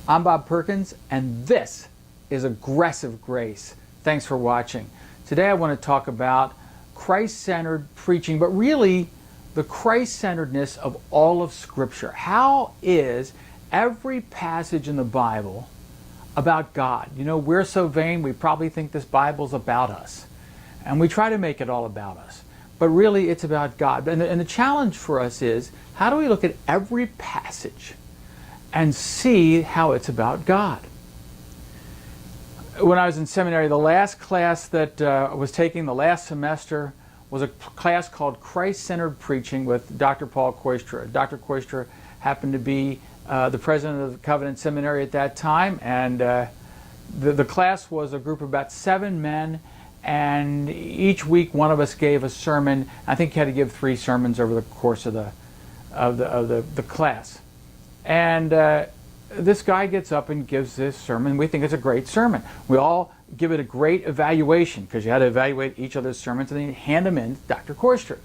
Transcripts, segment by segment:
I'm Bob Perkins, and this is Aggressive Grace. Thanks for watching. Today I want to talk about Christ-centered preaching, but really the Christ-centeredness of all of Scripture. How is every passage in the Bible about God? You know, we're so vain, we probably think this Bible's about us. And we try to make it all about us. But really, it's about God. And the challenge for us is, how do we look at every passage and see how it's about God? When I was in seminary, the last class that I was taking the last semester was a class called Christ-Centered Preaching with Dr. Paul Koistra. Dr. Koistra happened to be the president of the Covenant Seminary at that time, and the class was a group of about 7 men, and each week one of us gave a sermon. I think you had to give 3 sermons over the course of the class. And this guy gets up and gives this sermon. We think it's a great sermon. We all give it a great evaluation, because you had to evaluate each other's sermons, and then you hand them in to Dr. Koistra.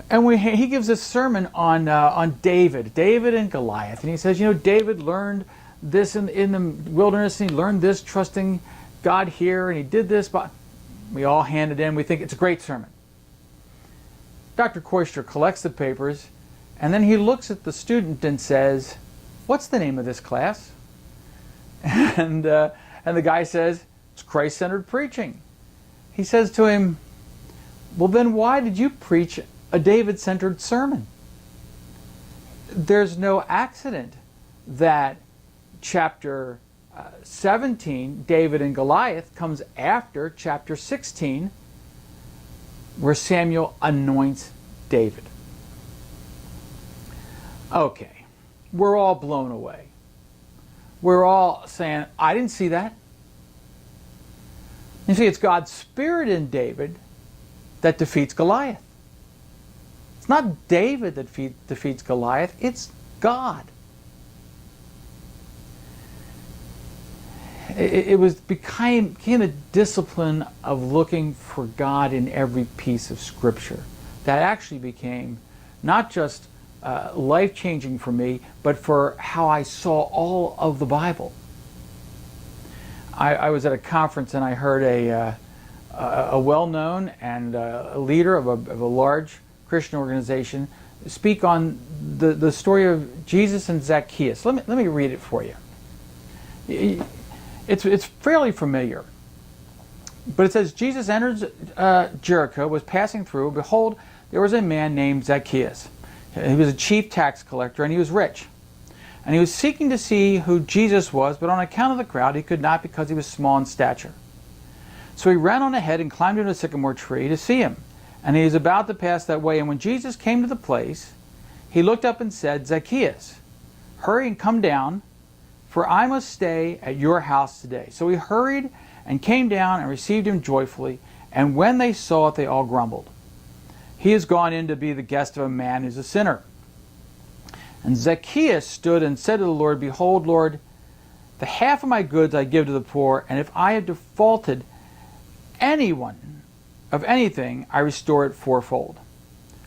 And he gives this sermon on David and Goliath. And he says, you know, David learned this in the wilderness, and he learned this trusting God here, and he did this. But we all hand it in. We think it's a great sermon. Dr. Koistra collects the papers, and then he looks at the student and says, "What's the name of this class?" And the guy says, "It's Christ-Centered Preaching." He says to him, "Well, then why did you preach a David-centered sermon?" There's no accident that chapter 17, David and Goliath, comes after chapter 16, where Samuel anoints David. Okay, we're all blown away. We're all saying, I didn't see that. You see, it's God's Spirit in David that defeats Goliath. It's not David that defeats Goliath, it's God. It became a discipline of looking for God in every piece of Scripture that actually became not just life-changing for me, but for how I saw all of the Bible. I was at a conference, and I heard a well-known and a leader of a large Christian organization speak on the story of Jesus and Zacchaeus. Let me read it for you. It's fairly familiar. But it says, Jesus entered Jericho, was passing through. Behold, there was a man named Zacchaeus. He was a chief tax collector, and he was rich. And he was seeking to see who Jesus was, but on account of the crowd he could not, because he was small in stature. So he ran on ahead and climbed into a sycamore tree to see him. And he was about to pass that way. And when Jesus came to the place, he looked up and said, "Zacchaeus, hurry and come down, for I must stay at your house today." So he hurried and came down and received him joyfully. And when they saw it, they all grumbled, "He has gone in to be the guest of a man who's a sinner." And Zacchaeus stood and said to the Lord, "Behold, Lord, the half of my goods I give to the poor, and if I have defaulted anyone of anything, I restore it fourfold."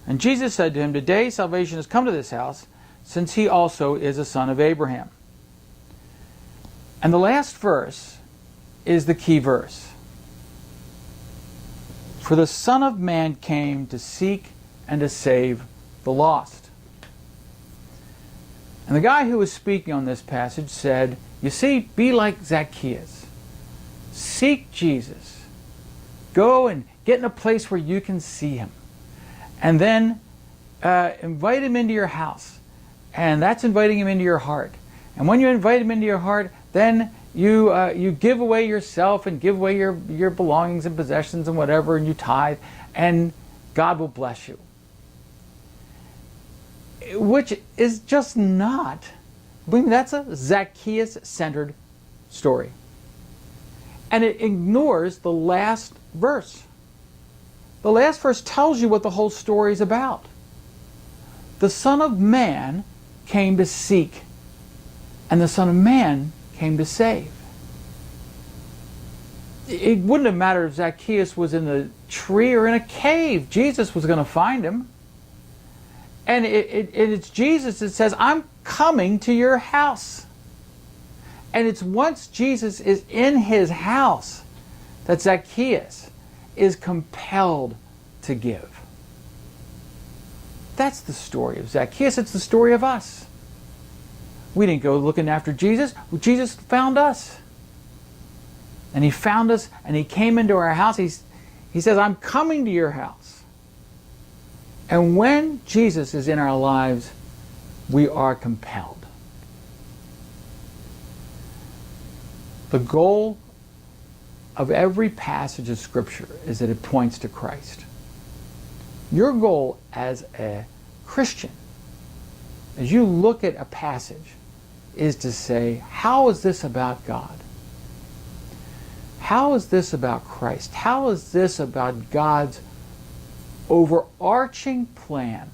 And Jesus said to him, "Today salvation has come to this house, since he also is a son of Abraham." And the last verse is the key verse. "For the Son of Man came to seek and to save the lost." And the guy who was speaking on this passage said, you see, be like Zacchaeus. Seek Jesus. Go and get in a place where you can see him. And then invite him into your house. And that's inviting him into your heart. And when you invite him into your heart, then you give away yourself and give away your belongings and possessions and whatever, and you tithe, and God will bless you. Which is just not, that's a Zacchaeus-centered story. And it ignores the last verse. The last verse tells you what the whole story is about. The Son of Man came to seek, and the Son of Man came to save. It wouldn't have mattered if Zacchaeus was in the tree or in a cave. Jesus was going to find him. And it's Jesus that says, "I'm coming to your house." And it's once Jesus is in his house that Zacchaeus is compelled to give. That's the story of Zacchaeus. It's the story of us. We didn't go looking after Jesus. Jesus found us. And he found us and he came into our house. He says, I'm coming to your house. And when Jesus is in our lives, we are compelled. The goal of every passage of Scripture is that it points to Christ. Your goal as a Christian, as you look at a passage, is to say, how is this about God? How is this about Christ? How is this about God's overarching plan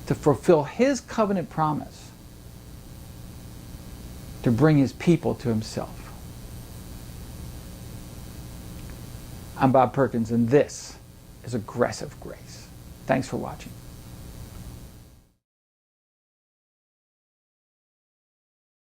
to fulfill his covenant promise to bring his people to himself? I'm Bob Perkins, and this is Aggressive Grace. Thanks for watching.